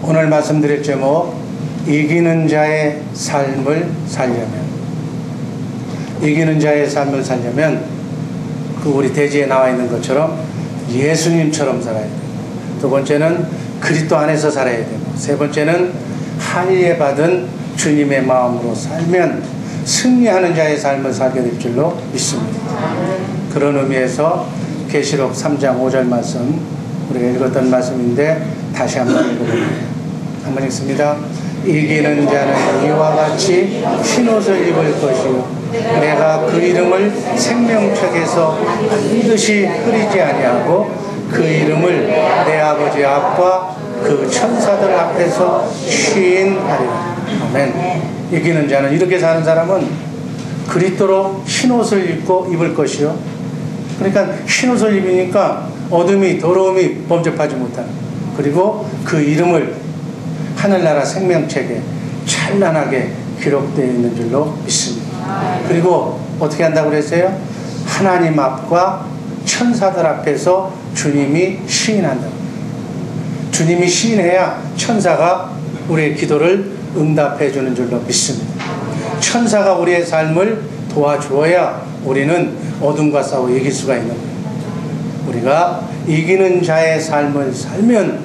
오늘 말씀드릴 제목, 이기는 자의 삶을 살려면. 이기는 자의 삶을 살려면 그 우리 대지에 나와 있는 것처럼 예수님처럼 살아야 돼요. 두 번째는 그리스도 안에서 살아야 되고, 세 번째는 할례 받은 주님의 마음으로 살면 승리하는 자의 삶을 살게 될 줄로 믿습니다. 그런 의미에서 계시록 3장 5절 말씀, 우리가 읽었던 말씀인데 다시 한번 읽어볼게요. 한번 읽습니다. 이기는 자는 이와 같이 흰옷을 입을 것이요 내가 그 이름을 생명책에서 반드시 흐리지 아니하고 그 이름을 내 아버지 앞과 그 천사들 앞에서 시인하리라. 아멘. 이기는 자는, 이렇게 사는 사람은 그리스도로 흰옷을 입고 입을 것이요, 그러니까 흰옷을 입으니까 어둠이, 더러움이 범접하지 못하는, 그리고 그 이름을 하늘나라 생명책에 찬란하게 기록되어 있는 줄로 믿습니다. 그리고 어떻게 한다고 그랬어요? 하나님 앞과 천사들 앞에서 주님이 시인한다. 주님이 시인해야 천사가 우리의 기도를 응답해 주는 줄로 믿습니다. 천사가 우리의 삶을 도와주어야 우리는 어둠과 싸워 이길 수가 있는 거예요. 우리가 이기는 자의 삶을 살면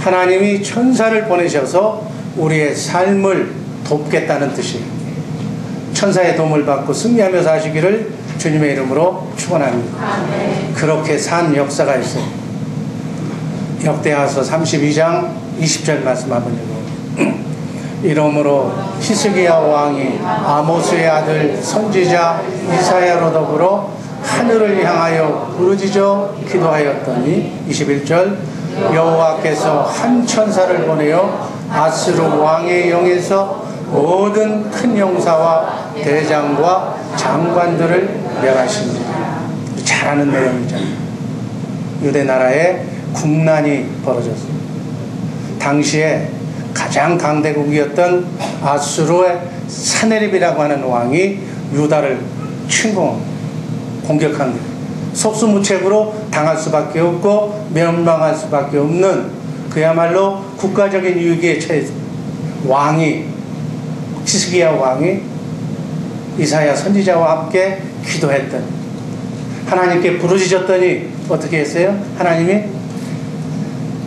하나님이 천사를 보내셔서 우리의 삶을 돕겠다는 뜻이에요. 천사의 도움을 받고 승리하며 사시기를 주님의 이름으로 축원합니다. 그렇게 산 역사가 있어요. 역대하서 32장 20절 말씀 한번 읽어볼게요. 이러므로 히스기야 왕이 아모스의 아들 선지자 이사야로 더불어 하늘을 향하여 부르짖어 기도하였더니 21절 여호와께서 한 천사를 보내어 아스루 왕의 영에서 모든 큰 용사와 대장과 장관들을 멸하시니라. 잘 아는 내용이잖아요. 유대 나라에 국난이 벌어졌어요. 당시에 가장 강대국이었던 아수르의 사네립이라고 하는 왕이 유다를 공격한 거예요. 속수무책으로 당할 수밖에 없고 멸망할 수밖에 없는, 그야말로 국가적인 위기에 처해서 왕이, 히스기야 왕이 이사야 선지자와 함께 기도했더니, 하나님께 부르짖었더니 어떻게 했어요? 하나님이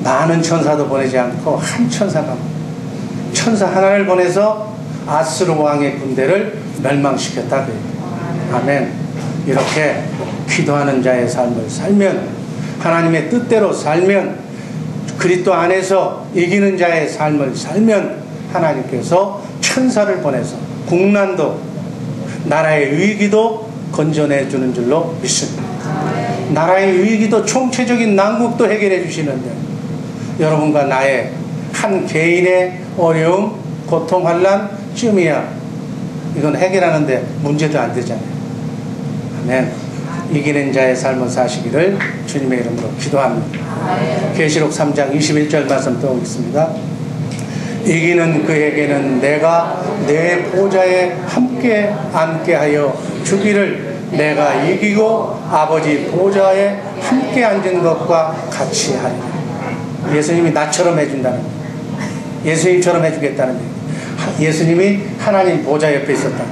많은 천사도 보내지 않고 한 천사 하나를 보내서 아스르 왕의 군대를 멸망시켰다. 아멘. 이렇게 기도하는 자의 삶을 살면, 하나님의 뜻대로 살면, 그리스도 안에서 이기는 자의 삶을 살면 하나님께서 천사를 보내서 국난도, 나라의 위기도 건져내 주는 줄로 믿습니다. 나라의 위기도, 총체적인 난국도 해결해 주시는데, 여러분과 나의 한 개인의 어려움, 고통, 환난, 쯤이야 이건 해결하는데 문제도 안 되잖아요. 아멘. 이기는 자의 삶을 사시기를 주님의 이름으로 기도합니다. 계시록 3장 21절 말씀 또 오겠습니다. 이기는 그에게는 내가 내 보좌에 함께 앉게 하여 주기를 내가 이기고 아버지 보좌에 함께 앉은 것과 같이 하리라. 예수님이 나처럼 해준다는 거예요. 예수님처럼 해주겠다는 거예요. 예수님이 하나님 보좌 옆에 있었다.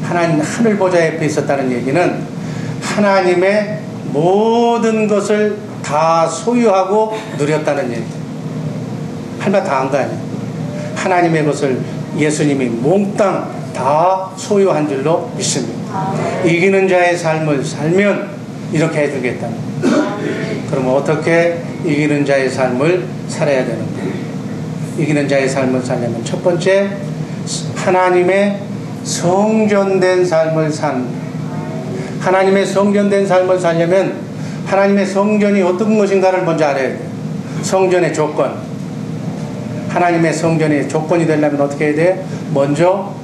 하나님 하늘 보좌 옆에 있었다는 얘기는 하나님의 모든 것을 다 소유하고 누렸다는 얘기예요. 할 말 다 한 거 아니에요. 하나님의 것을 예수님이 몽땅 다 소유한 줄로 믿습니다. 이기는 자의 삶을 살면 이렇게 해주겠다는 거예요. 그러면 어떻게 이기는 자의 삶을 살아야 되는가? 이기는 자의 삶을 살려면 첫 번째, 하나님의 성전된 삶을 하나님의 성전된 삶을 살려면 하나님의 성전이 어떤 것인가를 먼저 알아야 돼요. 성전의 조건, 하나님의 성전의 조건이 되려면 어떻게 해야 돼요? 먼저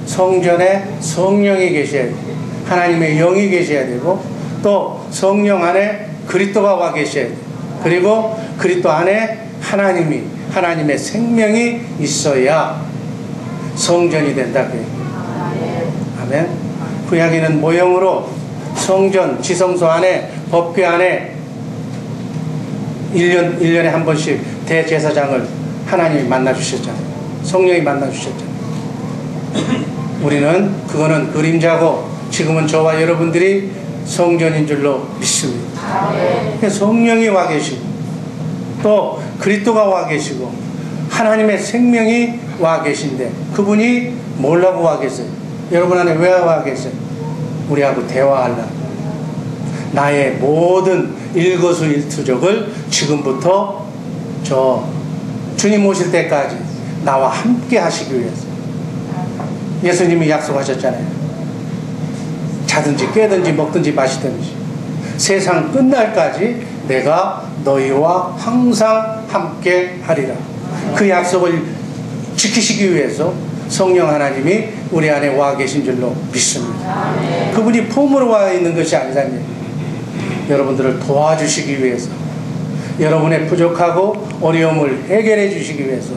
성전에 성령이 계셔야 돼요. 하나님의 영이 계셔야 되고, 또 성령 안에 그리스도가 와 계셔야 돼요. 그리고 그리스도 안에 하나님의 생명이 있어야 성전이 된다. 아멘. 구약에는 모형으로 성전, 지성소 안에, 법궤 안에 1년에 한 번씩 대제사장을 하나님이 만나주셨잖아요. 성령이 만나주셨잖아요. 우리는 그거는 그림자고 지금은 저와 여러분들이 성전인 줄로 믿습니다. 성령이 와 계시고 또 그리스도가 와 계시고 하나님의 생명이 와 계신데 그분이 뭐라고 와 계세요? 여러분 안에 왜 와 계세요? 우리하고 대화하려고. 나의 모든 일거수일투족을 지금부터 저 주님 오실 때까지 나와 함께 하시기 위해서. 예수님이 약속하셨잖아요. 자든지 깨든지 먹든지 마시든지 세상 끝날까지 내가 너희와 항상 함께 하리라. 그 약속을 지키시기 위해서 성령 하나님이 우리 안에 와 계신 줄로 믿습니다. 그분이 폼으로 와 있는 것이 아니라는 얘기예요. 여러분들을 도와주시기 위해서, 여러분의 부족하고 어려움을 해결해 주시기 위해서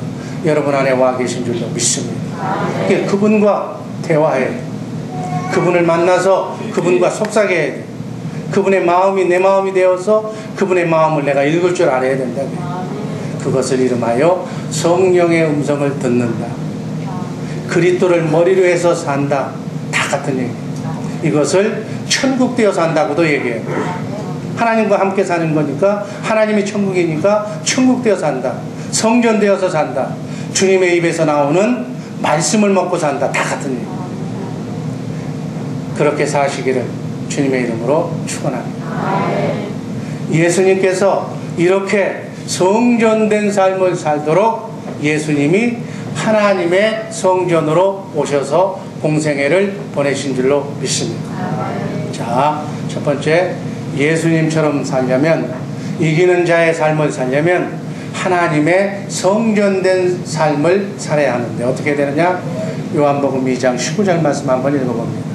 여러분 안에 와 계신 줄로 믿습니다. 그분과 대화해야 돼요. 그분을 만나서 그분과 속삭여야 돼요. 그분의 마음이 내 마음이 되어서 그분의 마음을 내가 읽을 줄 알아야 된다고요. 그것을 이름하여 성령의 음성을 듣는다. 그리스도를 머리로 해서 산다. 다 같은 얘기예요. 이것을 천국 되어 산다고도 얘기해요. 하나님과 함께 사는 거니까 하나님이 천국이니까 천국 되어 산다. 성전 되어서 산다. 주님의 입에서 나오는 말씀을 먹고 산다. 다 같은 얘기예요. 그렇게 사시기를 주님의 이름으로 축원합니다. 예수님께서 이렇게 성전된 삶을 살도록 예수님이 하나님의 성전으로 오셔서 공생애를 보내신 줄로 믿습니다. 자, 첫 번째, 예수님처럼 살려면, 이기는 자의 삶을 살려면 하나님의 성전된 삶을 살아야 하는데 어떻게 되느냐? 요한복음 2장 19절 말씀 한번 읽어봅니다.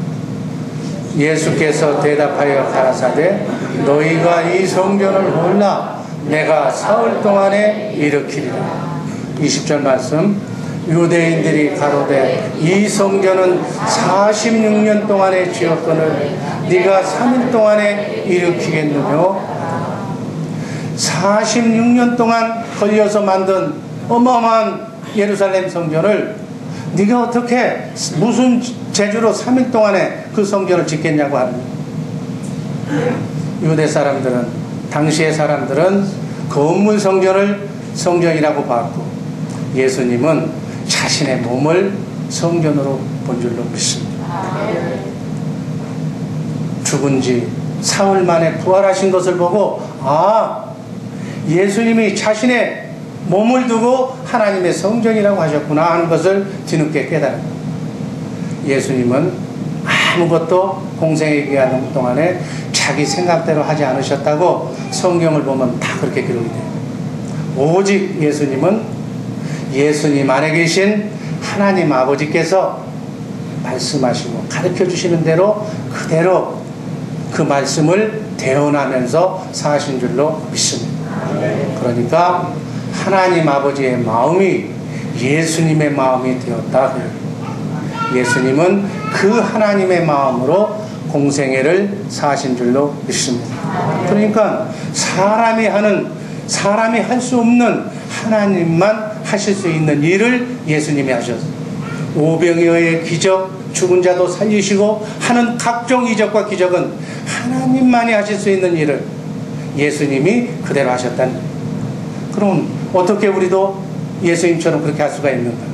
예수께서 대답하여 가라사대 너희가 이 성전을 몰라 내가 사흘 동안에 일으키리라. 20절 말씀, 유대인들이 가로되 이 성전은 46년 동안에 지었거늘 네가 3일 동안에 일으키겠느냐. 46년 동안 걸려서 만든 어마어마한 예루살렘 성전을 네가 어떻게 무슨 재주로 3일 동안에 그 성전을 짓겠냐고 하는 거예요. 유대 사람들은, 당시의 사람들은 건물 성전을 성전이라고 봤고 예수님은 자신의 몸을 성전으로 본 줄로 믿습니다. 죽은 지 사흘 만에 부활하신 것을 보고 예수님이 자신의 몸을 두고 하나님의 성전이라고 하셨구나 하는 것을 뒤늦게 깨달은 예수님은 아무것도 공생의 기간 동안에 자기 생각대로 하지 않으셨다고 성경을 보면 다 그렇게 기록이 돼요. 오직 예수님은 예수님 안에 계신 하나님 아버지께서 말씀하시고 가르쳐 주시는 대로 그대로 그 말씀을 대언하면서 사신 줄로 믿습니다. 그러니까 하나님 아버지의 마음이 예수님의 마음이 되었다. 예수님은 그 하나님의 마음으로 공생애를 사신 줄로 믿습니다. 그러니까 사람이 할 수 없는 하나님만 하실 수 있는 일을 예수님이 하셨어요. 오병이어의 기적, 죽은 자도 살리시고 하는 각종 이적과 기적은 하나님만이 하실 수 있는 일을 예수님이 그대로 하셨다는 거예요. 그럼 어떻게 우리도 예수님처럼 그렇게 할 수가 있는가?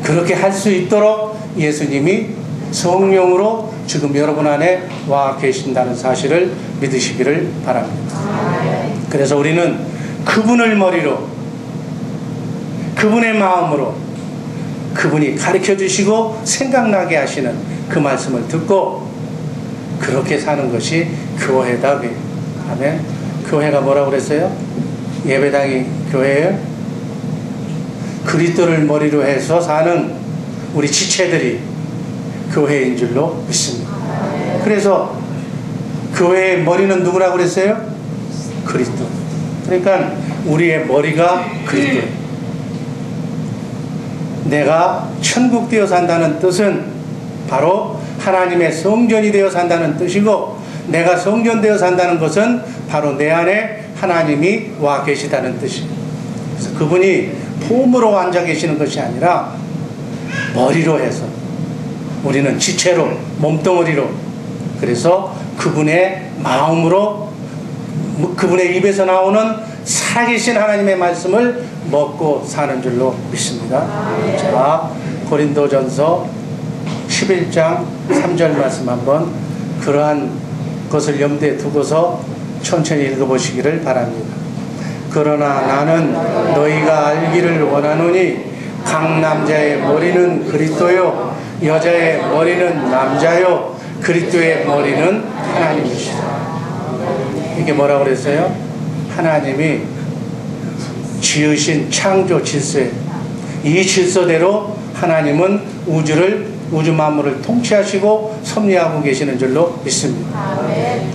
그렇게 할 수 있도록 예수님이 성령으로 지금 여러분 안에 와 계신다는 사실을 믿으시기를 바랍니다. 그래서 우리는 그분을 머리로, 그분의 마음으로, 그분이 가르쳐 주시고 생각나게 하시는 그 말씀을 듣고 그렇게 사는 것이 교회다. 아멘. 교회가 뭐라고 그랬어요? 예배당이 교회예요? 그리스도를 머리로 해서 사는 우리 지체들이 교회인 줄로 믿습니다. 그래서 교회의 머리는 누구라고 그랬어요? 그리스도. 그러니까 우리의 머리가 그리스도예요. 내가 천국 되어 산다는 뜻은 바로 하나님의 성전이 되어 산다는 뜻이고, 내가 성전 되어 산다는 것은 바로 내 안에 하나님이 와 계시다는 뜻이에요. 그래서 그분이 폼으로 앉아 계시는 것이 아니라 머리로 해서, 우리는 지체로, 몸뚱어리로, 그래서 그분의 마음으로, 그분의 입에서 나오는 살아계신 하나님의 말씀을 먹고 사는 줄로 믿습니다. 자, 고린도전서 11장 3절 말씀 한번 그러한 것을 염두에 두고서 천천히 읽어보시기를 바랍니다. 그러나 나는 너희가 알기를 원하노니 각 남자의 머리는 그리스도요 여자의 머리는 남자요 그리스도의 머리는 하나님이시다. 이게 뭐라고 그랬어요? 하나님이 지으신 창조 질서에, 이 질서대로 하나님은 우주 만물을 통치하시고 섭리하고 계시는 줄로 믿습니다.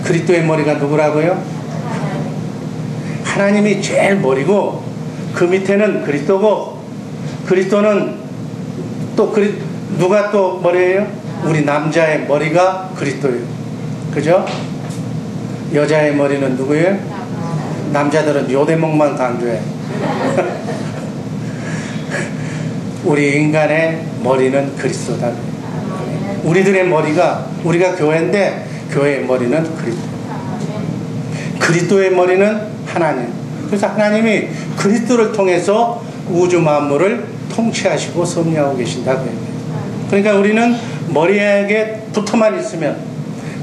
그리스도의 머리가 누구라고요? 하나님이 제일 머리고 그 밑에는 그리스도고, 그리스도는 또 누가 또 머리예요? 우리 남자의 머리가 그리스도예요. 그죠? 여자의 머리는 누구예요? 남자들은 요 대목만 강조해. 우리 인간의 머리는 그리스도다. 우리들의 머리가, 우리가 교회인데 교회의 머리는 그리스도. 그리스도의 머리는 하나님. 그래서 하나님이 그리스도를 통해서 우주 만물을 통치하시고 섭리하고 계신다고 합니다. 그러니까 우리는 머리에게 붙어만 있으면,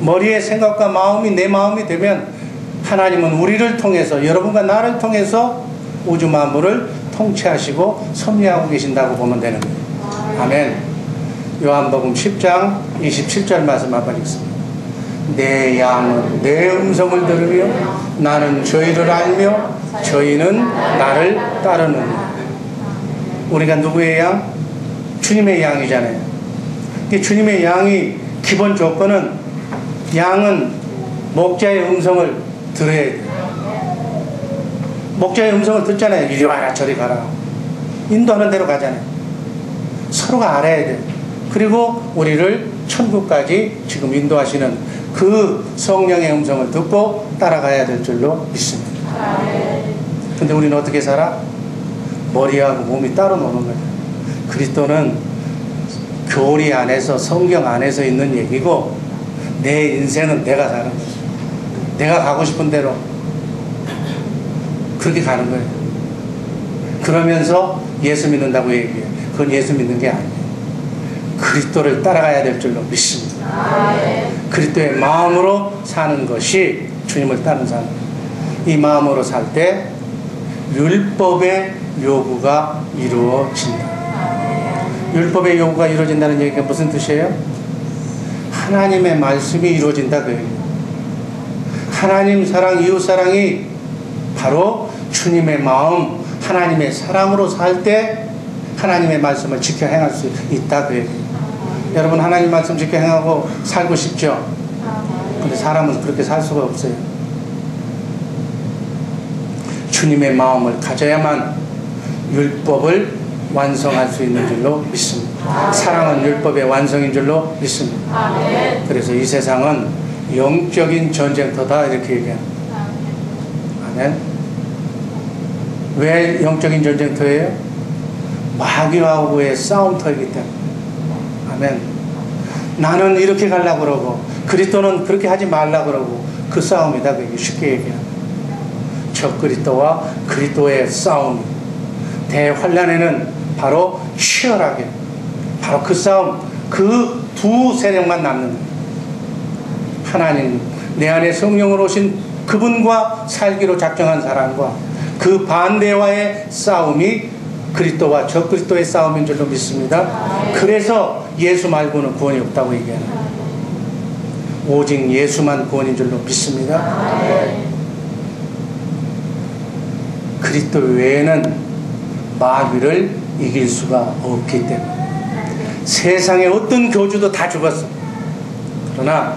머리의 생각과 마음이 내 마음이 되면 하나님은 우리를 통해서, 여러분과 나를 통해서 우주 만물을 통치하시고 섭리하고 계신다고 보면 되는 거예요. 아멘. 요한복음 10장 27절 말씀 한번 읽습니다. 내 양은 내 음성을 들으며 나는 저희를 알며 저희는 나를 따르느니라. 우리가 누구의 양? 주님의 양이잖아요. 주님의 양이 기본 조건은, 양은 목자의 음성을 들어야 돼요. 목자의 음성을 듣잖아요. 이리 와라 저리 가라, 인도하는 대로 가잖아요. 서로가 알아야 돼요. 그리고 우리를 천국까지 지금 인도하시는 그 성령의 음성을 듣고 따라가야 될 줄로 믿습니다. 근데 우리는 어떻게 살아? 머리하고 몸이 따로 노는 거예요. 그리스도는 교리 안에서, 성경 안에서 있는 얘기고, 내 인생은 내가 사는 거예요. 내가 가고 싶은 대로 그렇게 가는 거예요. 그러면서 예수 믿는다고 얘기해요. 그건 예수 믿는 게 아니에요. 그리스도를 따라가야 될 줄로 믿습니다. 그리스도의 마음으로 사는 것이 주님을 따르는 삶. 이 마음으로 살 때 율법의 요구가 이루어진다. 율법의 요구가 이루어진다는 얘기가 무슨 뜻이에요? 하나님의 말씀이 이루어진다 그 얘기예요. 하나님 사랑, 이웃 사랑이 바로 주님의 마음, 하나님의 사랑으로 살 때 하나님의 말씀을 지켜 행할 수 있다 그 얘기예요. 여러분, 하나님 말씀 지켜 행하고 살고 싶죠? 근데 사람은 그렇게 살 수가 없어요. 주님의 마음을 가져야만 율법을 완성할 수 있는 줄로 믿습니다. 사랑은 율법의 완성인 줄로 믿습니다. 그래서 이 세상은 영적인 전쟁터다 이렇게 얘기합니다. 아멘. 왜 영적인 전쟁터예요? 마귀와의 싸움터이기 때문에. 아멘. 나는 이렇게 가려고 그러고 그리스도는 그렇게 하지 말라고 그러고 그 싸움이다. 그게 쉽게 얘기합니다. 적 그리스도와 그리스도의 싸움, 대환란에는 바로 치열하게, 바로 그 싸움, 그 두 세력만 남는 거예요. 하나님, 내 안에 성령으로 오신 그분과 살기로 작정한 사람과 그 반대와의 싸움이 그리스도와 적 그리스도의 싸움인 줄로 믿습니다. 그래서 예수 말고는 구원이 없다고 얘기하는 거예요. 오직 예수만 구원인 줄로 믿습니다. 그리스도 외에는 마귀를 이길 수가 없기 때문에. 세상의 어떤 교주도 다 죽었어. 그러나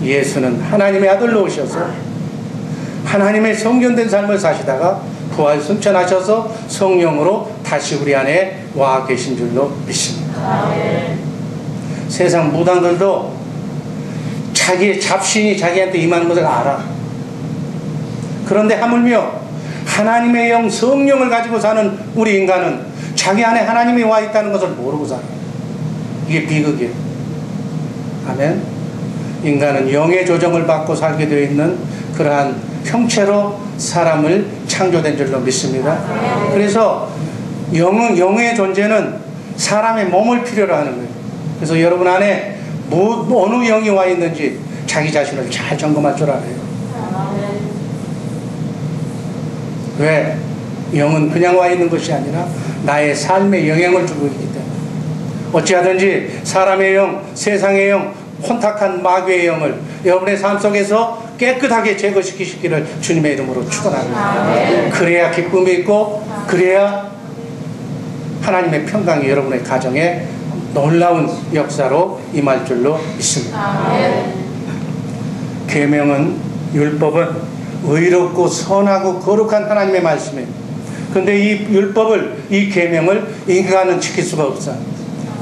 예수는 하나님의 아들로 오셔서 하나님의 성전된 삶을 사시다가 부활 승천하셔서 성령으로 다시 우리 안에 와 계신 줄로 믿습니다. 세상 무당들도 자기의 잡신이 자기한테 임하는 것을 알아. 그런데 하물며 하나님의 영 성령을 가지고 사는 우리 인간은 자기 안에 하나님이 와 있다는 것을 모르고 살아요. 이게 비극이에요. 아멘. 인간은 영의 조정을 받고 살게 되어 있는 그러한 형체로 사람을 창조된 줄로 믿습니다. 그래서 영의 존재는 사람의 몸을 필요로 하는 거예요. 그래서 여러분 안에 어느 영이 와 있는지 자기 자신을 잘 점검할 줄 알아요. 왜? 영은 그냥 와 있는 것이 아니라 나의 삶에 영향을 주고 있기 때문에 어찌하든지 사람의 영, 세상의 영, 혼탁한 마귀의 영을 여러분의 삶 속에서 깨끗하게 제거시키시기를 주님의 이름으로 축원합니다. 그래야 기쁨이 있고 그래야 하나님의 평강이 여러분의 가정에 놀라운 역사로 임할 줄로 믿습니다. 계명은, 율법은 의롭고 선하고 거룩한 하나님의 말씀이에요. 그런데 이 율법을, 이 계명을 인간은 지킬 수가 없어요.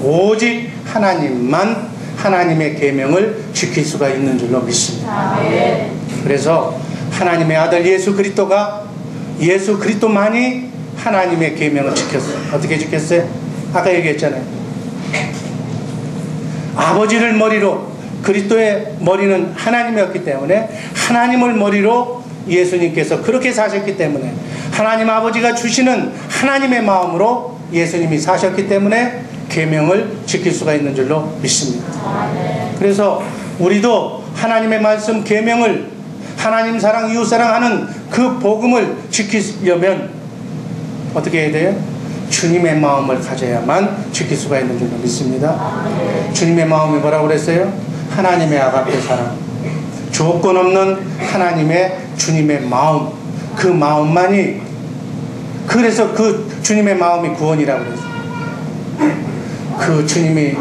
오직 하나님만 하나님의 계명을 지킬 수가 있는 줄로 믿습니다. 그래서 하나님의 아들 예수 그리스도만이 하나님의 계명을 지켰어요. 어떻게 지켰어요? 아까 얘기했잖아요. 아버지를 머리로, 그리스도의 머리는 하나님이었기 때문에 하나님을 머리로 예수님께서 그렇게 사셨기 때문에 하나님 아버지가 주시는 하나님의 마음으로 예수님이 사셨기 때문에 계명을 지킬 수가 있는 줄로 믿습니다. 그래서 우리도 하나님의 말씀 계명을, 하나님 사랑 이웃 사랑하는 그 복음을 지키려면 어떻게 해야 돼요? 주님의 마음을 가져야만 지킬 수가 있는 줄로 믿습니다. 주님의 마음이 뭐라고 그랬어요? 하나님의 아가페 사랑, 조건 없는 하나님의 주님의 마음, 그 마음만이, 그래서 그 주님의 마음이 구원이라고 그랬어요. 그 주님이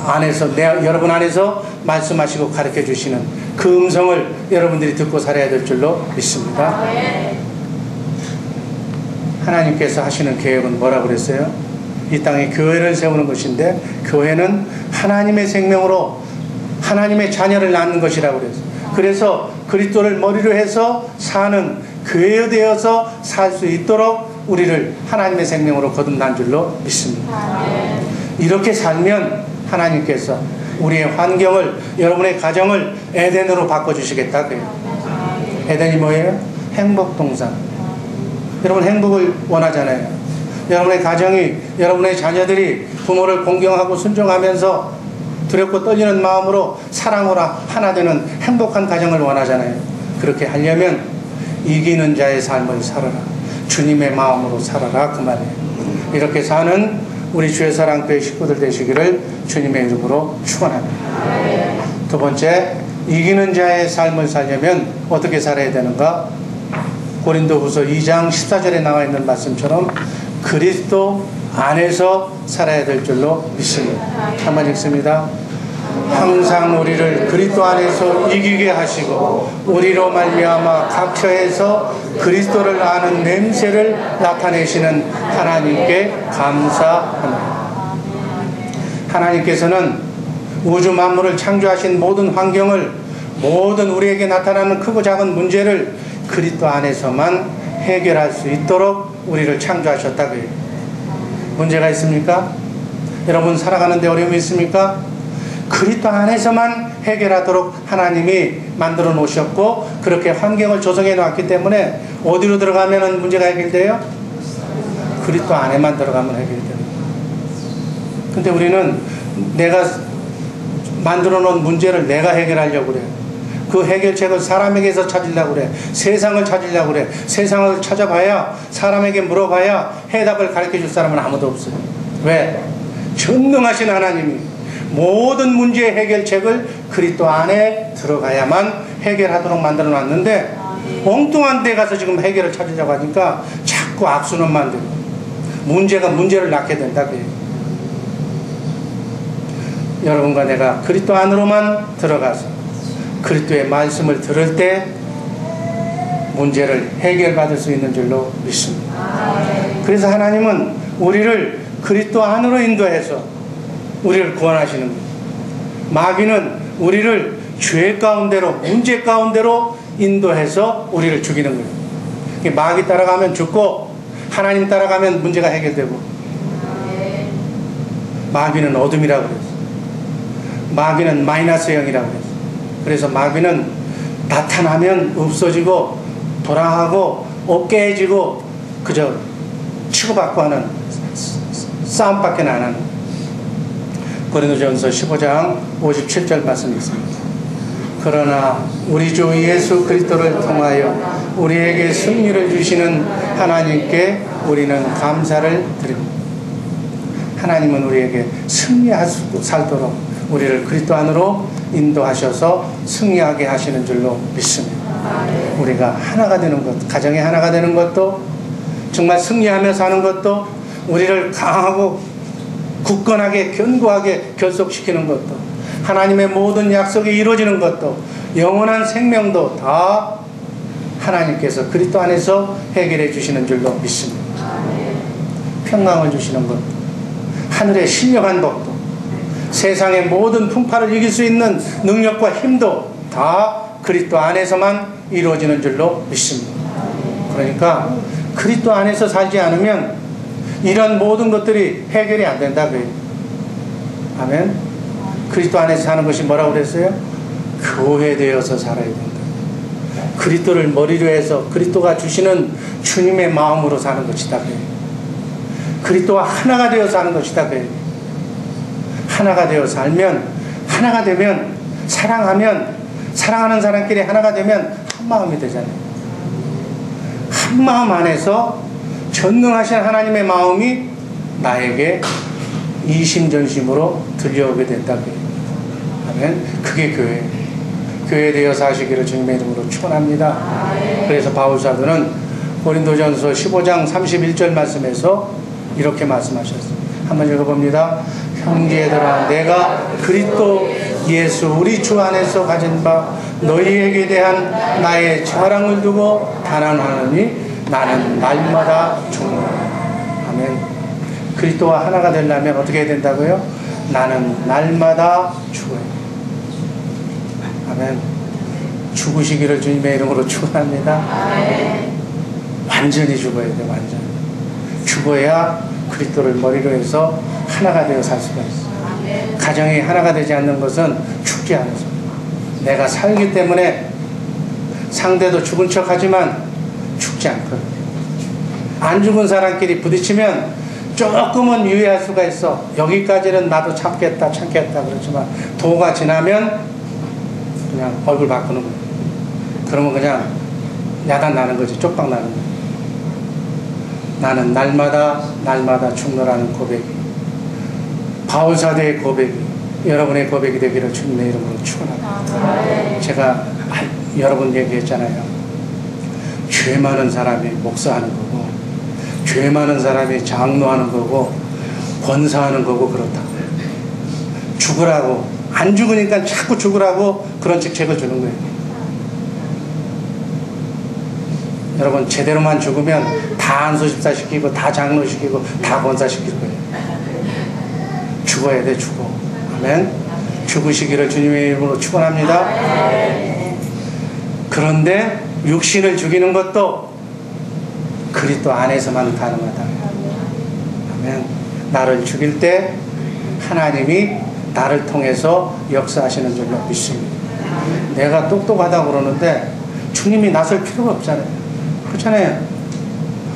안에서, 여러분 안에서 말씀하시고 가르쳐 주시는 그 음성을 여러분들이 듣고 살아야 될 줄로 믿습니다. 하나님께서 하시는 계획은 뭐라고 그랬어요? 이 땅에 교회를 세우는 것인데, 교회는 하나님의 생명으로 하나님의 자녀를 낳는 것이라고 그랬어요. 그래서 그리스도를 머리로 해서 사는 교회 되어서 살 수 있도록 우리를 하나님의 생명으로 거듭난 줄로 믿습니다. 이렇게 살면 하나님께서 우리의 환경을, 여러분의 가정을 에덴으로 바꿔주시겠다 그래요. 에덴이 뭐예요? 행복동산. 여러분 행복을 원하잖아요. 여러분의 가정이, 여러분의 자녀들이 부모를 공경하고 순종하면서 두렵고 떨리는 마음으로 사랑으로 하나 되는 행복한 가정을 원하잖아요. 그렇게 하려면 이기는 자의 삶을 살아라, 주님의 마음으로 살아라, 그 말이에요. 이렇게 사는 우리 주의 사랑교회 식구들 되시기를 주님의 이름으로 축원합니다. 두 번째, 이기는 자의 삶을 살려면 어떻게 살아야 되는가? 고린도후서 2장 14절에 나와 있는 말씀처럼 그리스도 안에서 살아야 될 줄로 믿습니다. 한번 읽습니다. 항상 우리를 그리스도 안에서 이기게 하시고 우리로 말미암아 각처에서 그리스도를 아는 냄새를 나타내시는 하나님께 감사합니다. 하나님께서는 우주 만물을 창조하신 모든 환경을, 모든 우리에게 나타나는 크고 작은 문제를 그리스도 안에서만 해결할 수 있도록 우리를 창조하셨다고 해요. 문제가 있습니까? 여러분 살아가는데 어려움이 있습니까? 그리스도 안에서만 해결하도록 하나님이 만들어 놓으셨고 그렇게 환경을 조성해 놓았기 때문에 어디로 들어가면 문제가 해결돼요? 그리스도 안에만 들어가면 해결돼요. 근데 우리는 내가 만들어 놓은 문제를 내가 해결하려고 그래요. 그 해결책을 사람에게서 찾으려고 그래. 세상을 찾으려고 그래. 세상을 찾아봐야, 사람에게 물어봐야 해답을 가르쳐 줄 사람은 아무도 없어요. 왜? 전능하신 하나님이 모든 문제의 해결책을 그리스도 안에 들어가야만 해결하도록 만들어 놨는데 엉뚱한 데 가서 지금 해결을 찾으려고 하니까 자꾸 악순환 만들고 문제가 문제를 낳게 된다 그래요. 여러분과 내가 그리스도 안으로만 들어가서 그리스도의 말씀을 들을 때 문제를 해결받을 수 있는 줄로 믿습니다. 그래서 하나님은 우리를 그리스도 안으로 인도해서 우리를 구원하시는 거예요. 마귀는 우리를 죄 가운데로, 문제 가운데로 인도해서 우리를 죽이는 거예요. 마귀 따라가면 죽고 하나님 따라가면 문제가 해결되고. 마귀는 어둠이라고 그랬어. 마귀는 마이너스 영이라고 그랬어. 그래서 마귀는 나타나면 없어지고 돌아가고 깨지고 그저 치고받고 하는 싸움밖에 안 하는. 고린도전서 15장 57절 말씀이 있습니다. 그러나 우리 주 예수 그리스도를 통하여 우리에게 승리를 주시는 하나님께 우리는 감사를 드립니다. 하나님은 우리에게 승리할 수 살도록 우리를 그리스도 안으로 인도하셔서 승리하게 하시는 줄로 믿습니다. 우리가 하나가 되는 것, 가정이 하나가 되는 것도, 정말 승리하며 사는 것도, 우리를 강하고 굳건하게 견고하게 결속시키는 것도, 하나님의 모든 약속이 이루어지는 것도, 영원한 생명도 다 하나님께서 그리스도 안에서 해결해 주시는 줄로 믿습니다. 평강을 주시는 것도, 하늘의 신령한 법도, 세상의 모든 풍파를 이길 수 있는 능력과 힘도 다 그리스도 안에서만 이루어지는 줄로 믿습니다. 그러니까 그리스도 안에서 살지 않으면 이런 모든 것들이 해결이 안 된다 그래요. 아멘. 그리스도 안에서 사는 것이 뭐라고 그랬어요? 교회되어서 살아야 된다. 그리스도를 머리로 해서 그리스도가 주시는 주님의 마음으로 사는 것이다 그래요. 그리스도와 하나가 되어 사는 것이다 그래요. 하나가 되어 살면, 하나가 되면, 사랑하면, 사랑하는 사람끼리 하나가 되면 한 마음이 되잖아요. 한 마음 안에서 전능하신 하나님의 마음이 나에게 이심전심으로 들려오게 된다. 아멘. 그게 교회예요. 교회 되어 사시기를 주님의 이름으로 축원합니다. 그래서 바울 사도는 고린도전서 15장 31절 말씀에서 이렇게 말씀하셨어요. 한번 읽어봅니다. 형제들아, 내가 그리스도 예수 우리 주 안에서 가진 바 너희에게 대한 나의 자랑을 두고 단언하노니 나는 날마다 죽노라. 아멘. 그리스도와 하나가 되려면 어떻게 해야 된다고요? 나는 날마다 죽어요. 아멘. 죽으시기를 주님의 이름으로 축원합니다. 완전히 죽어야 돼. 완전히 죽어야 그리스도를 머리로 해서 하나가 되어 살 수가 있어요. 가정이 하나가 되지 않는 것은 죽지 않아서, 내가 살기 때문에 상대도 죽은 척 하지만 죽지 않거든요. 안 죽은 사람끼리 부딪히면 조금은 유예할 수가 있어. 여기까지는 나도 참겠다 그렇지만 도가 지나면 그냥 얼굴 바꾸는 거예요. 그러면 그냥 야단 나는 거지. 쪽박 나는 거예요. 나는 날마다 죽노라는 고백이, 바울사도의 고백이 여러분의 고백이 되기를 주님의 이름으로 축원합니다. 제가 여러분 얘기했잖아요. 죄 많은 사람이 목사하는 거고, 죄 많은 사람이 장로하는 거고, 권사하는 거고 그렇다고. 죽으라고, 안 죽으니까 자꾸 죽으라고 그런 직책을 주는 거예요. 여러분, 제대로만 죽으면 다 안수집사 시키고 다 장로 시키고 다 권사 시킬 거예요. 죽어야 돼. 죽어. 아멘. 죽으시기를 주님의 이름으로 축원합니다. 그런데 육신을 죽이는 것도 그리스도 안에서만 가능하다. 아멘. 나를 죽일 때 하나님이 나를 통해서 역사하시는 줄로 믿습니다. 내가 똑똑하다고 그러는데 주님이 나설 필요가 없잖아요. 그렇잖아요.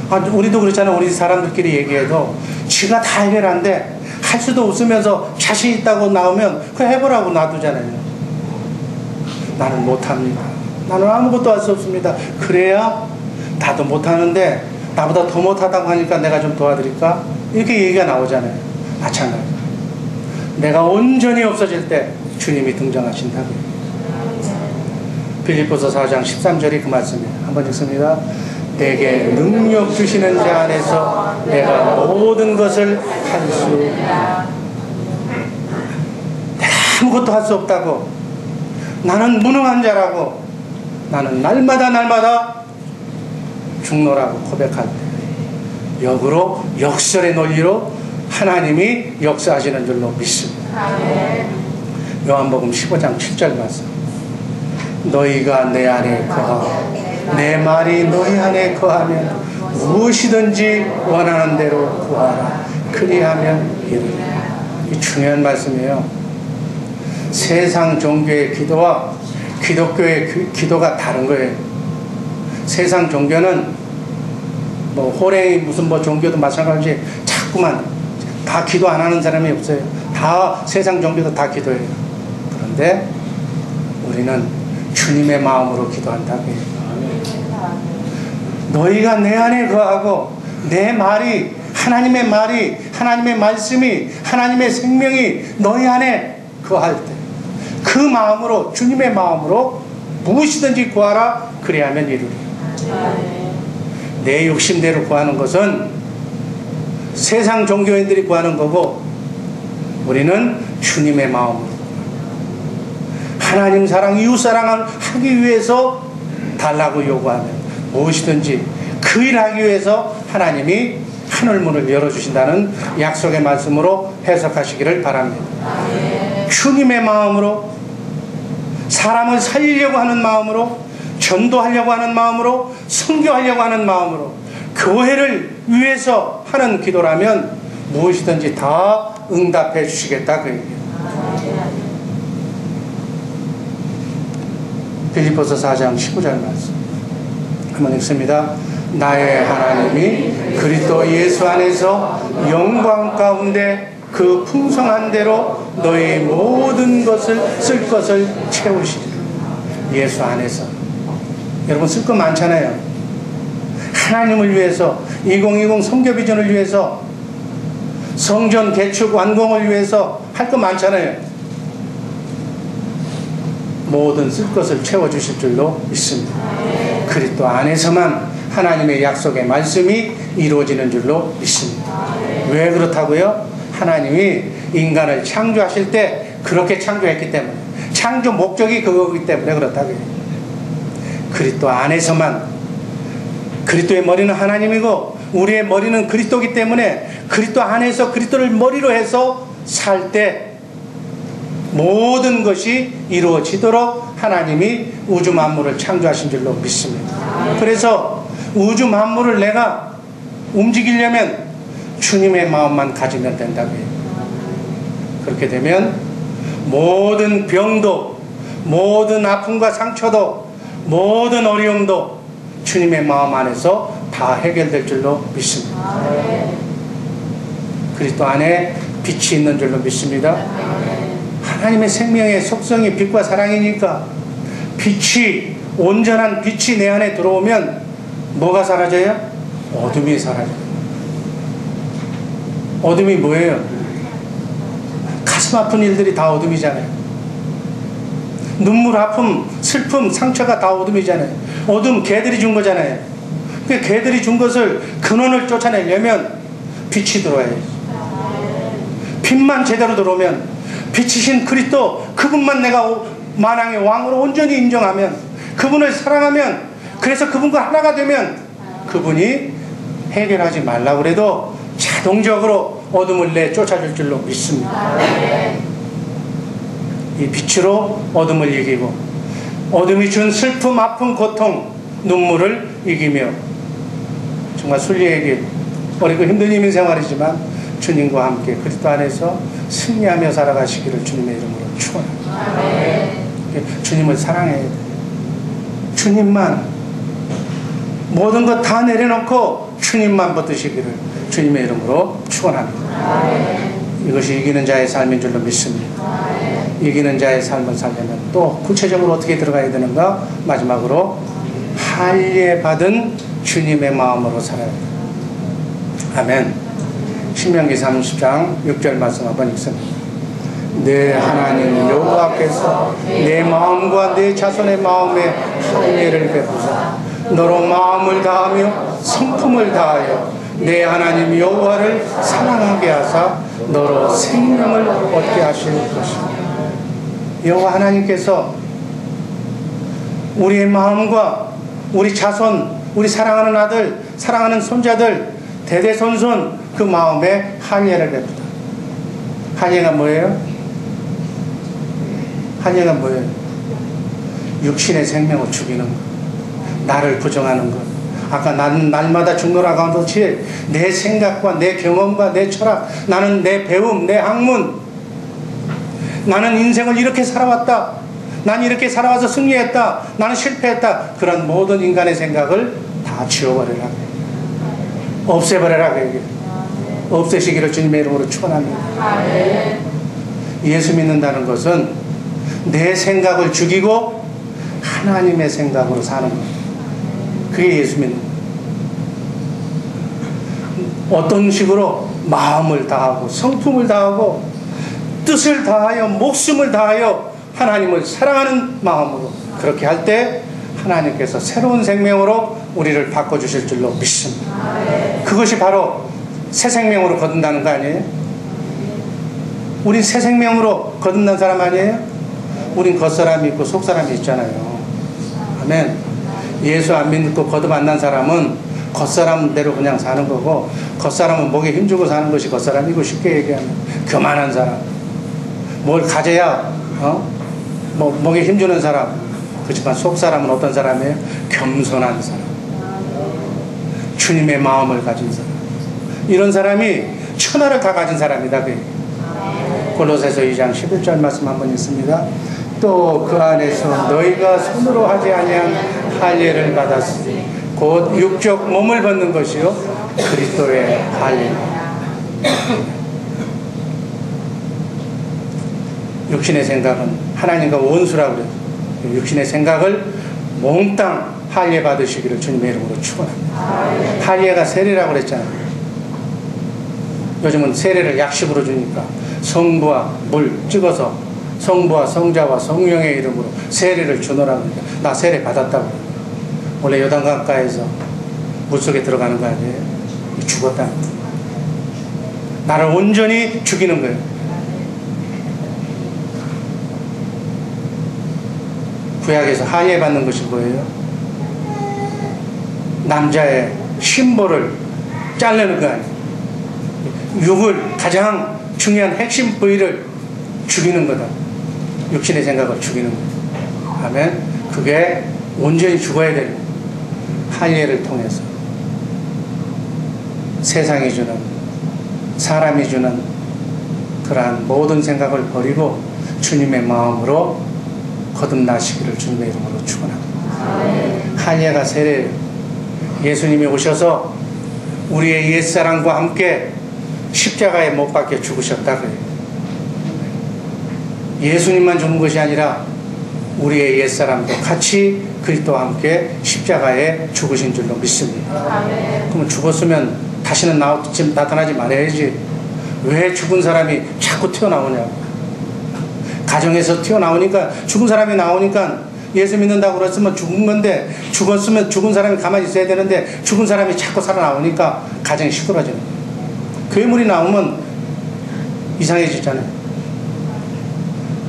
우리도 그렇잖아요. 우리 사람들끼리 얘기해도 지가 다 해결한데 할 수도 없으면서 자신 있다고 나오면 그거 해보라고 놔두잖아요. 나는 못합니다. 나는 아무것도 할 수 없습니다. 그래야 나도 못하는데 나보다 더 못하다고 하니까 내가 좀 도와드릴까? 이렇게 얘기가 나오잖아요. 마찬가지. 내가 온전히 없어질 때 주님이 등장하신다고요. 빌립보서 4장 13절이 그 말씀이에요. 한번 읽습니다. 내게 능력 주시는 자 안에서 내가 모든 것을 할 수 있다. 내가 아무것도 할 수 없다고, 나는 무능한 자라고, 나는 날마다 죽노라고 고백할 때 역으로 역설의 논리로 하나님이 역사하시는 줄로 믿습니다. 요한복음 15장 7절 말씀. 너희가 내 안에 거하고 내 말이 너희 안에 거하면 무엇이든지 원하는 대로 구하라. 그리하면 이루리라. 이 중요한 말씀이에요. 세상 종교의 기도와 기독교의 기도가 다른 거예요. 세상 종교는 뭐 호랭이 무슨 뭐 종교도 마찬가지 자꾸만 다 기도 안 하는 사람이 없어요. 다 세상 종교도 다 기도해요. 그런데 우리는 주님의 마음으로 기도한다고 해요. 너희가 내 안에 거하고 내 말이 하나님의 말이 하나님의 말씀이 하나님의 생명이 너희 안에 거할 때 그 마음으로 주님의 마음으로 무엇이든지 구하라. 그리하면 이루리. 내 욕심대로 구하는 것은 세상 종교인들이 구하는 거고 우리는 주님의 마음으로 하나님 사랑 이웃 사랑을 하기 위해서 달라고 요구하면 무엇이든지 그 일하기 위해서 하나님이 하늘문을 열어주신다는 약속의 말씀으로 해석하시기를 바랍니다. 주님의 마음으로 사람을 살리려고 하는 마음으로 전도하려고 하는 마음으로 선교하려고 하는 마음으로 교회를 위해서 하는 기도라면 무엇이든지 다 응답해 주시겠다 그 얘기예요. 빌립보서 4장 19절 말씀 한번 읽습니다. 나의 하나님이 그리스도 예수 안에서 영광 가운데 그 풍성한 대로 너희 모든 것을 쓸 것을 채우시리라. 예수 안에서 여러분 쓸 거 많잖아요. 하나님을 위해서 2020 선교 비전을 위해서 성전 개축 완공을 위해서 할 거 많잖아요. 모든 쓸 것을 채워주실 줄로 믿습니다. 그리스도 안에서만 하나님의 약속의 말씀이 이루어지는 줄로 믿습니다. 왜 그렇다고요? 하나님이 인간을 창조하실 때 그렇게 창조했기 때문에 창조 목적이 그거기 때문에 그렇다고요. 그리스도 안에서만 그리스도의 머리는 하나님이고 우리의 머리는 그리스도이기 때문에 그리스도 안에서 그리스도를 머리로 해서 살 때 모든 것이 이루어지도록 하나님이 우주 만물을 창조하신 줄로 믿습니다. 그래서 우주 만물을 내가 움직이려면 주님의 마음만 가지면 된다고 해요. 그렇게 되면 모든 병도 모든 아픔과 상처도 모든 어려움도 주님의 마음 안에서 다 해결될 줄로 믿습니다. 그리스도 안에 빛이 있는 줄로 믿습니다. 하나님의 생명의 속성이 빛과 사랑이니까 빛이 온전한 빛이 내 안에 들어오면 뭐가 사라져요? 어둠이 사라져요. 어둠이 뭐예요? 가슴 아픈 일들이 다 어둠이잖아요. 눈물, 아픔, 슬픔, 상처가 다 어둠이잖아요. 어둠 개들이 준 거잖아요. 그 개들이 준 것을 근원을 쫓아내려면 빛이 들어와야지. 빛만 제대로 들어오면 빛이신 그리스도 그분만 내가 만왕의 왕으로 온전히 인정하면 그분을 사랑하면 그래서 그분과 하나가 되면 그분이 해결하지 말라고 그래도 자동적으로 어둠을 내쫓아줄 줄로 믿습니다. 이 빛으로 어둠을 이기고 어둠이 준 슬픔, 아픔, 고통, 눈물을 이기며 정말 순리에게 어리고 힘든 인생활이지만 주님과 함께 그리스도 안에서 승리하며 살아가시기를 주님의 이름으로 축원합니다. 주님을 사랑해야 돼요. 주님만 모든 것 다 내려놓고 주님만 붙드시기를 주님의 이름으로 축원합니다. 이것이 이기는 자의 삶인 줄로 믿습니다. 이기는 자의 삶을 살려면 또 구체적으로 어떻게 들어가야 되는가? 마지막으로 할례 받은 주님의 마음으로 살아야 됩니다. 아멘. 신명기 30장 6절 말씀 한번 읽습니다. 내 하나님 여호와께서 내 마음과 내 자손의 마음에 할례를 베푸사 너로 마음을 다하며 성품을 다하여 내 하나님 여호와를 사랑하게 하사 너로 생명을 얻게 하실 것입니다. 여호와 하나님께서 우리의 마음과 우리 자손, 우리 사랑하는 아들, 사랑하는 손자들 대대손손 그 마음에 할례를 베푸다. 할례가 뭐예요? 할례가 뭐예요? 육신의 생명을 죽이는 것, 나를 부정하는 것. 아까 나는 날마다 죽노라고 한 것이 내 생각과 내 경험과 내 철학, 나는 내 배움, 내 학문, 나는 인생을 이렇게 살아왔다, 난 이렇게 살아와서 승리했다, 나는 실패했다, 그런 모든 인간의 생각을 다 지워버리라, 없애버리라. 없애시기를 주님의 이름으로 축원합니다. 예수 믿는다는 것은 내 생각을 죽이고 하나님의 생각으로 사는 것. 그게 예수 믿는 거예요. 어떤 식으로 마음을 다하고 성품을 다하고 뜻을 다하여 목숨을 다하여 하나님을 사랑하는 마음으로 그렇게 할 때 하나님께서 새로운 생명으로 우리를 바꿔주실 줄로 믿습니다. 그것이 바로 새 생명으로 거듭나는 거 아니에요? 우린 새 생명으로 거듭난 사람 아니에요? 우린 겉사람이 있고 속사람이 있잖아요. 아멘. 예수 안 믿고 거듭 안 난 사람은 겉사람대로 그냥 사는 거고, 겉사람은 목에 힘주고 사는 것이 겉사람이고, 쉽게 얘기하면 교만한 사람, 뭘 가져야 목에 힘주는 사람. 그렇지만 속사람은 어떤 사람이에요? 겸손한 사람, 주님의 마음을 가진 사람. 이런 사람이 천하를 다 가진 사람이다. 골로새서 2장 11절 말씀 한번 있습니다. 또 그 안에서 너희가 손으로 하지 아니한 할례를 받았으니 곧 육적 몸을 벗는 것이요 그리스도의 할례. 육신의 생각은 하나님과 원수라고 그래요. 육신의 생각을 몽땅 할례 받으시기를 주님의 이름으로 축원합니다. 할례가 세례라고 그랬잖아요. 요즘은 세례를 약식으로 주니까 성부와 물 찍어서 성부와 성자와 성령의 이름으로 세례를 주노라고 그러니까 나 세례 받았다고. 원래 요단강가에서 물속에 들어가는 거 아니에요? 죽었다는 거예요. 나를 온전히 죽이는 거예요. 구약에서 할례 받는 것이 뭐예요? 남자의 심볼을 자르는 거 아니에요. 육을, 가장 중요한 핵심 부위를 죽이는 거다. 육신의 생각을 죽이는 거다. 아멘. 그게 온전히 죽어야 되는 거예요. 할례를 통해서 세상이 주는, 사람이 주는 그러한 모든 생각을 버리고 주님의 마음으로 거듭나시기를 주님의 이름으로 축원합니다. 할례가 세례예요. 예수님이 오셔서 우리의 옛사람과 함께 십자가에 못 박혀 죽으셨다 그래요. 예수님만 죽은 것이 아니라 우리의 옛사람도 같이 그리스도와 함께 십자가에 죽으신 줄로 믿습니다. 그러면 죽었으면 다시는 나타나지 말아야지. 왜 죽은 사람이 자꾸 튀어나오냐고. 가정에서 튀어나오니까, 죽은 사람이 나오니까 예수 믿는다고 그랬으면 죽은 건데, 죽었으면 죽은 사람이 가만히 있어야 되는데 죽은 사람이 자꾸 살아나오니까 가정이 시끄러지는 거예요. 괴물이 나오면 이상해지잖아요.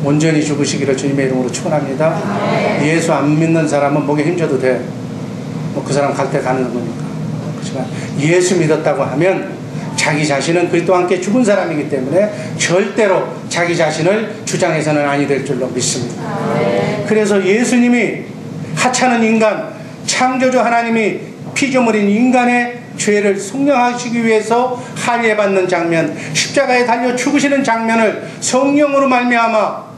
온전히 죽으시기를 주님의 이름으로 축원합니다. 예수 안 믿는 사람은 목에 힘줘도 돼. 뭐 그 사람 갈 때 가는 거니까. 그렇지만 예수 믿었다고 하면 자기 자신은 그리스도와 함께 죽은 사람이기 때문에 절대로 자기 자신을 주장해서는 아니 될 줄로 믿습니다. 그래서 예수님이 하찮은 인간, 창조주 하나님이 피조물인 인간의 죄를 속량하시기 위해서 할례 받는 장면, 십자가에 달려 죽으시는 장면을 성령으로 말미암아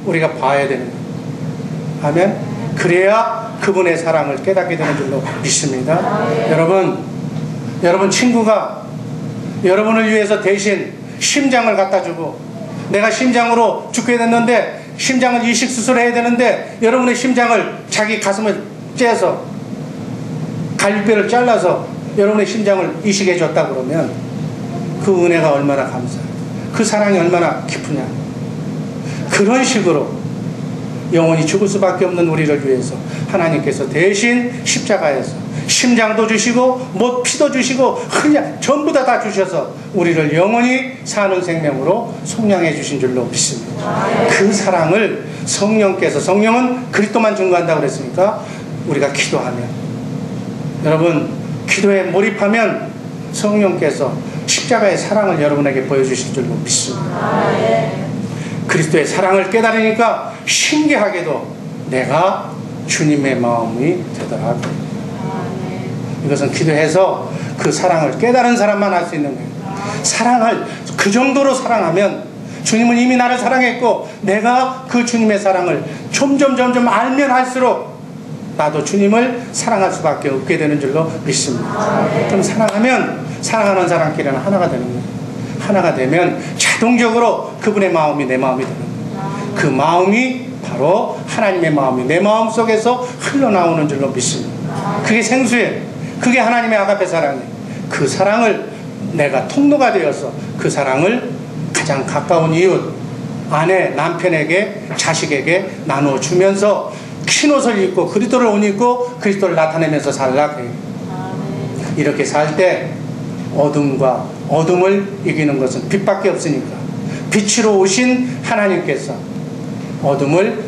우리가 봐야 되는 거예요. 아멘. 그래야 그분의 사랑을 깨닫게 되는 줄로 믿습니다. 여러분 친구가 여러분을 위해서 대신 심장을 갖다 주고, 내가 심장으로 죽게 됐는데 심장을 이식 수술해야 되는데 여러분의 심장을 자기 가슴을 째서 갈비뼈를 잘라서 여러분의 심장을 이식해 줬다 그러면 그 은혜가 얼마나 감사해요. 그 사랑이 얼마나 깊으냐. 그런 식으로 영원히 죽을 수밖에 없는 우리를 위해서 하나님께서 대신 십자가에서 심장도 주시고 못 피도 주시고 그냥 전부 다 주셔서 우리를 영원히 사는 생명으로 속량해 주신 줄로 믿습니다. 그 사랑을 성령은 그리스도만 증거한다고 그랬으니까 우리가 기도하면, 여러분 기도에 몰입하면 성령께서 십자가의 사랑을 여러분에게 보여주실 줄로 믿습니다. 그리스도의 사랑을 깨달으니까 신기하게도 내가 주님의 마음이 되더라고요. 이것은 기도해서 그 사랑을 깨달은 사람만 할 수 있는 거예요. 사랑을 그 정도로 사랑하면, 주님은 이미 나를 사랑했고 내가 그 주님의 사랑을 점점 알면 할수록 나도 주님을 사랑할 수밖에 없게 되는 줄로 믿습니다. 그럼 사랑하면 사랑하는 사람끼리는 하나가 되는 거예요. 하나가 되면 자동적으로 그분의 마음이 내 마음이 되는 거예요. 그 마음이 바로 하나님의 마음이 내 마음 속에서 흘러나오는 줄로 믿습니다. 그게 생수예요. 그게 하나님의 아가페 사랑이에요. 그 사랑을 내가 통로가 되어서 그 사랑을 가장 가까운 이웃, 아내, 남편에게, 자식에게 나눠주면서 흰옷을 입고 그리스도를 옷 입고 그리스도를 나타내면서 살라고 해요. 이렇게 살 때 어둠을 이기는 것은 빛밖에 없으니까, 빛으로 오신 하나님께서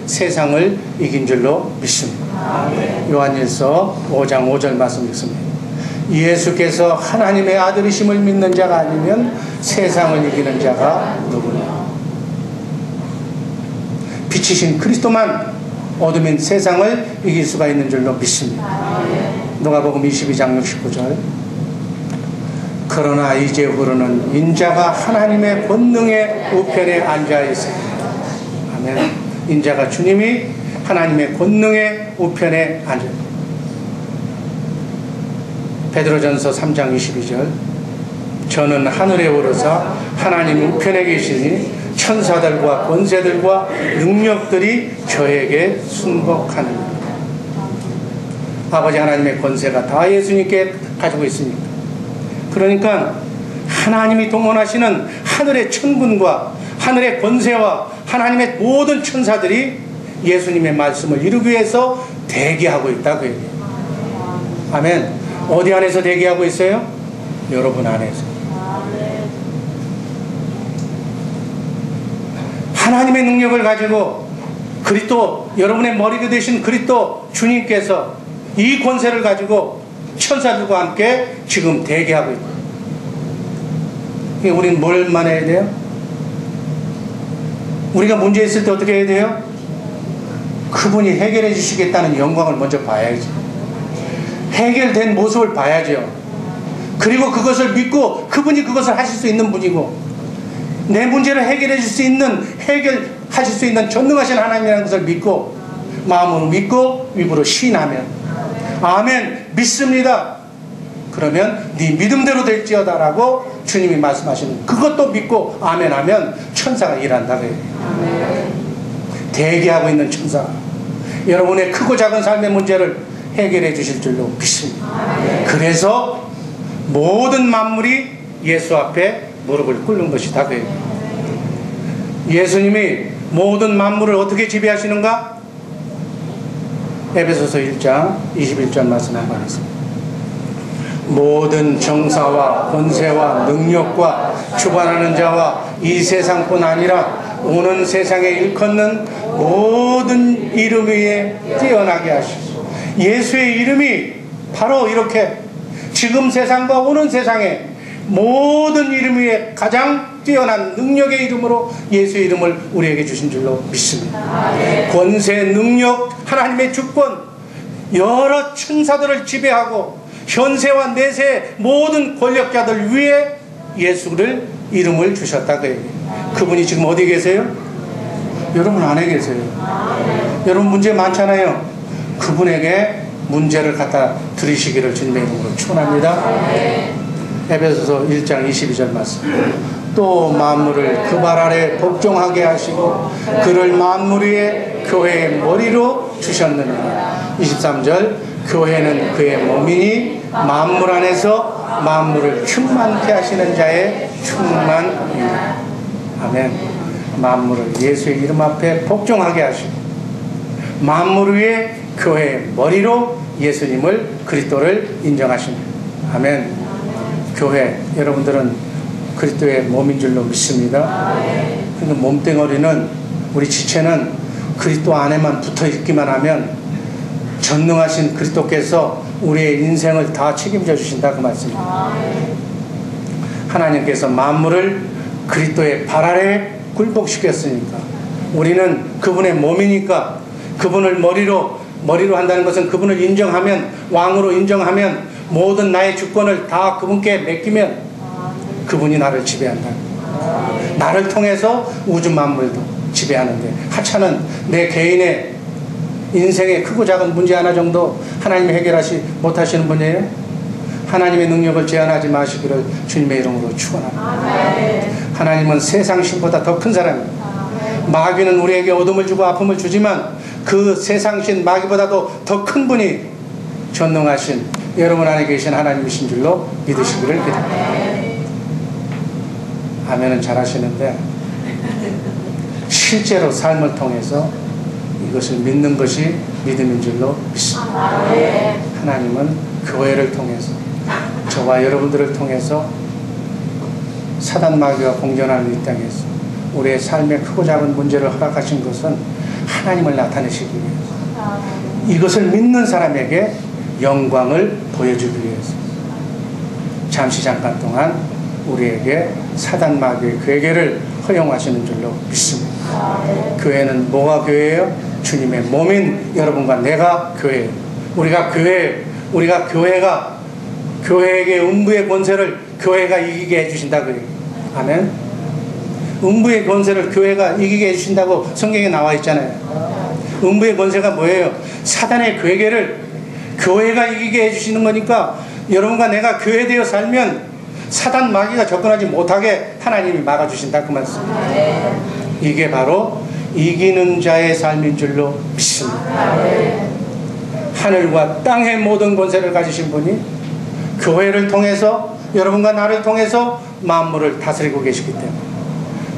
세상을 이긴 줄로 믿습니다. 요한일서 5장 5절 말씀 읽습니다. 예수께서 하나님의 아들이심을 믿는 자가 아니면 세상을 이기는 자가 누구냐. 빛이신 그리스도만 어둠인 세상을 이길 수가 있는 줄로 믿습니다. 누가복음 22장 69절. 그러나 이제부로는 인자가 하나님의 권능의 우편에 앉아 있습니다. 아멘. 인자가 주님이 하나님의 권능의 우편에 앉아 있습니다. 베드로전서 3장 22절. 저는 하늘에 오르사 하나님 우편에 계시니 천사들과 권세들과 능력들이 저에게 순복하느니라. 아버지 하나님의 권세가 다 예수님께 가지고 있으니까. 그러니까 하나님이 동원하시는 하늘의 천군과 하늘의 권세와 하나님의 모든 천사들이 예수님의 말씀을 이루기 위해서 대기하고 있다고 해요. 아멘. 어디 안에서 대기하고 있어요? 여러분 안에서. 하나님의 능력을 가지고 그리스도, 여러분의 머리가 되신 그리스도 주님께서 이 권세를 가지고 천사들과 함께 지금 대기하고 있다. 우리는 뭘만 해야 돼요? 우리가 문제 있을 때 어떻게 해야 돼요? 그분이 해결해 주시겠다는 영광을 먼저 봐야지. 해결된 모습을 봐야죠. 그리고 그것을 믿고 그분이 그것을 하실 수 있는 분이고, 내 문제를 해결해 줄 수 있는, 해결하실 수 있는 전능하신 하나님이라는 것을 믿고, 마음으로 믿고 입으로 시인하면, 아멘, 믿습니다. 그러면 네 믿음대로 될지어다 라고 주님이 말씀하시는, 그것도 믿고 아멘 하면 천사가 일한다고 해요. 대기하고 있는 천사가 여러분의 크고 작은 삶의 문제를 해결해 주실 줄로 믿습니다. 그래서 모든 만물이 예수 앞에 무릎을 꿇는 것이다. 예수님이 모든 만물을 어떻게 지배하시는가? 에베소서 1장 21절 말씀 한번 하겠습니다. 모든 정사와 권세와 능력과 주관하는 자와 이 세상뿐 아니라 오는 세상에 일컫는 모든 이름 위에 뛰어나게 하시고, 예수의 이름이 바로 이렇게 지금 세상과 오는 세상에 모든 이름 위에 가장 뛰어난 능력의 이름으로 예수의 이름을 우리에게 주신 줄로 믿습니다. 권세, 능력, 하나님의 주권, 여러 천사들을 지배하고 현세와 내세 모든 권력자들 위에 예수를 이름을 주셨다고 해요. 그분이 지금 어디 계세요? 여러분 안에 계세요. 여러분 문제 많잖아요. 그분에게 문제를 갖다 드리시기를 주님의 이름으로 축원합니다. 에베소서 1장 22절 말씀. 또 만물을 그 발 아래 복종하게 하시고 그를 만물 위에 교회의 머리로 주셨느니라. 23절. 교회는 그의 몸이니 만물 안에서 만물을 충만케 하시는 자의 충만입니다. 아멘. 만물을 예수의 이름 앞에 복종하게 하시고 만물 위에 교회의 머리로 예수님을, 그리스도를 인정하십니다. 아멘. 교회, 여러분들은 그리스도의 몸인 줄로 믿습니다. 그러니까 몸뚱어리는, 우리 지체는 그리스도 안에만 붙어 있기만 하면 전능하신 그리스도께서 우리의 인생을 다 책임져 주신다, 그 말씀입니다. 하나님께서 만물을 그리스도의 발 아래 굴복시켰으니까 우리는 그분의 몸이니까 그분을 머리로 머리로 한다는 것은 그분을 인정하면, 왕으로 인정하면, 모든 나의 주권을 다 그분께 맡기면 그분이 나를 지배한다. 나를 통해서 우주 만물도 지배하는데, 하찮은 내 개인의 인생의 크고 작은 문제 하나 정도 하나님이 해결하시 못하시는 분이에요? 하나님의 능력을 제한하지 마시기를 주님의 이름으로 축원합니다. 하나님은 세상 신보다 더 큰 사람입니다. 마귀는 우리에게 어둠을 주고 아픔을 주지만 그 세상 신 마귀보다도 더 큰 분이 전능하신 여러분 안에 계신 하나님이신 줄로 믿으시기를 기도합니다. 아멘은 잘하시는데 실제로 삶을 통해서 이것을 믿는 것이 믿음인 줄로 믿습니다. 하나님은 교회를 통해서, 저와 여러분들을 통해서 사단 마귀와 공존하는 이 땅에서 우리의 삶의 크고 작은 문제를 허락하신 것은 하나님을 나타내시기 위해서, 이것을 믿는 사람에게 영광을 보여주기 위해서 잠시 잠깐 동안 우리에게 사단 마귀의 괴계를 허용하시는 줄로 믿습니다. 교회는 뭐가 교회예요? 주님의 몸인 여러분과 내가 교회예요. 우리가 교회가 교회에게 음부의 권세를 교회가 이기게 해주신다 그래요. 아멘. 음부의 권세를 교회가 이기게 해주신다고 성경에 나와 있잖아요. 음부의 권세가 뭐예요? 사단의 괴계를 교회가 이기게 해주시는 거니까 여러분과 내가 교회되어 살면 사단 마귀가 접근하지 못하게 하나님이 막아주신다 그 말씀입니다. 이게 바로 이기는 자의 삶인 줄로 믿습니다. 하늘과 땅의 모든 권세를 가지신 분이 교회를 통해서, 여러분과 나를 통해서 만물을 다스리고 계시기 때문에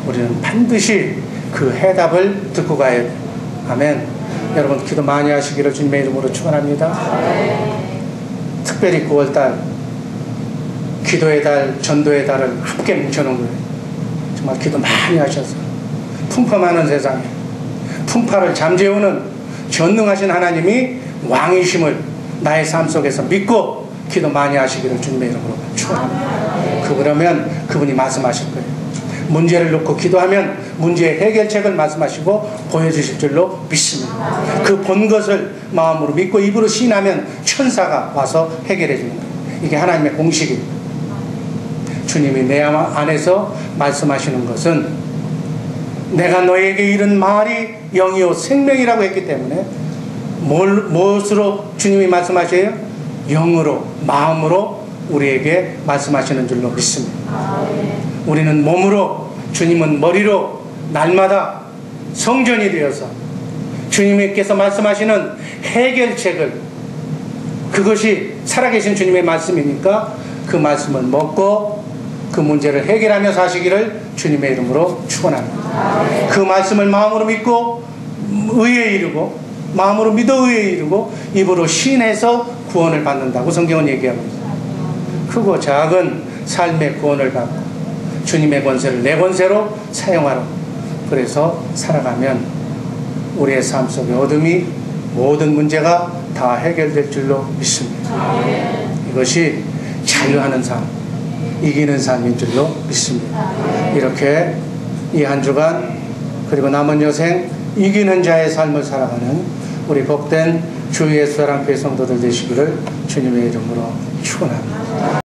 우리는 반드시 그 해답을 듣고 가야 돼요. 아멘. 여러분 기도 많이 하시기를 주님의 이름으로 축원합니다. 특별히 9월달 기도의 달, 전도의 달을 함께 뭉쳐놓은 거예요. 정말 기도 많이 하셔서 풍파많은 세상에 풍파를 잠재우는 전능하신 하나님이 왕이심을 나의 삶 속에서 믿고 기도 많이 하시기를 주님의 이름으로 축원합니다. 그러면 그분이 말씀하실 거예요. 문제를 놓고 기도하면 문제의 해결책을 말씀하시고 보여주실 줄로 믿습니다. 그 본 것을 마음으로 믿고 입으로 시인하면 천사가 와서 해결해 주는 거예요. 이게 하나님의 공식입니다. 주님이 내 안에서 말씀하시는 것은 내가 너에게 이른 말이 영이요 생명이라고 했기 때문에 무엇으로 주님이 말씀하셔요? 영으로, 마음으로 우리에게 말씀하시는 줄로 믿습니다. 우리는 몸으로, 주님은 머리로 날마다 성전이 되어서 주님께서 말씀하시는 해결책을, 그것이 살아계신 주님의 말씀이니까 그 말씀을 먹고 그 문제를 해결하며 사시기를 주님의 이름으로 축원합니다. 그 말씀을 마음으로 믿고 의에 이르고, 마음으로 믿어 의에 이르고 입으로 시인해서 구원을 받는다고 성경은 얘기하고 있습니다. 크고 작은 삶의 구원을 받고 주님의 권세를 내 권세로 사용하라. 그래서 살아가면 우리의 삶 속의 어둠이, 모든 문제가 다 해결될 줄로 믿습니다. 이것이 자유하는 삶, 이기는 삶인 줄로 믿습니다. 이렇게 이 한 주간 그리고 남은 여생 이기는 자의 삶을 살아가는 우리 복된 주 예수 사랑교회 성도들 되시기를 주님의 이름으로 축원합니다.